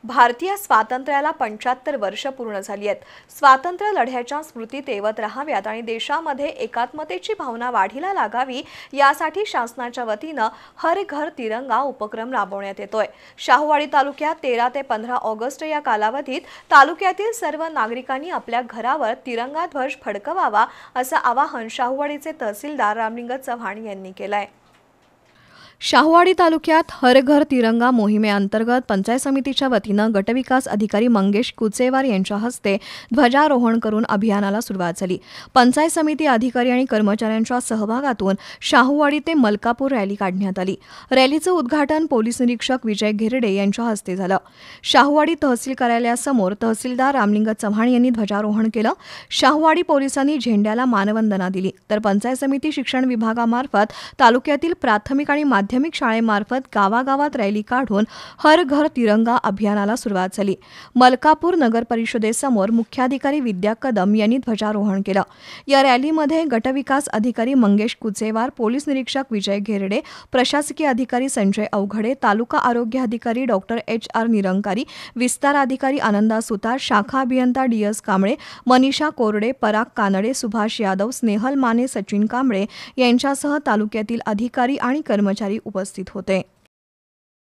भारतीय स्वातंत्र्याला 75 वर्ष पूर्ण झाली आहेत। स्वातंत्र्य लढ्याच्या स्मृती तेवत राहाव्यात आणि देशामध्ये एकात्मतेची भावना वाढीला लागावी यासाठी शासनाच्या वतीने हर घर तिरंगा उपक्रम राबवण्यात येतोय। शाहूवाडी तालुक्यात 13 ते 15 ऑगस्ट या कालावधीत तालुक्यातील सर्व नागरिकांनी आपल्या घरावर तिरंगा ध्वज फडकवावा असं आवाहन शाहूवाडीचे तहसीलदार रामलिंग चव्हाण यांनी केलंय। शाहूवाडी तालुक्यात हर घर तिरंगा मोहिमेअंतर्गत पंचायत समितीच्या वतीनं गटविकास अधिकारी मंगेश कुचेवार यांच्या हस्ते ध्वजारोहण करून अभियानाला सुरुवात झाली। पंचायत समिती अधिकारी आणि कर्मचाऱ्यांच्या सहभागातून शाहूवाडी ते मलकापूर रॅली काढण्यात आली। रॅलीचं उद्घाटन पोलीस निरीक्षक विजय घेरडे यांच्या हस्ते झालं। शाहूवाडी तहसील कार्यालयासमोर तहसीलदार रामलिंग चव्हाण यांनी ध्वजारोहण केलं। शाहूवाडी पोलिसांनी झेंड्याला मानवंदना दिली, तर पंचायत समिती शिक्षण विभागामार्फत तालुक्यातील प्राथमिक आणि माध्यमिक शाळेमार्फत गावागावात रॅली काढून हर घर तिरंगा अभियानाला सुरुवात झाली। मलकापूर नगर परिषदेसमोर मुख्याधिकारी विद्या कदम यांनी ध्वजारोहण केलं। या रॅलीमध्ये गटविकास अधिकारी मंगेश कुचेवार, पोलीस निरीक्षक विजय घेरडे, प्रशासकीय अधिकारी संजय अवघडे, तालुका आरोग्य अधिकारी डॉक्टर HR निरंकारी, विस्तार अधिकारी आनंदा सुतार, शाखा अभियंता DS कांबळे, मनीषा कोरडे, पराग कानडे, सुभाष यादव, स्नेहल माने, सचिन कांबळे यांच्यासह तालुक्यातील अधिकारी आणि कर्मचारी उपस्थित होते।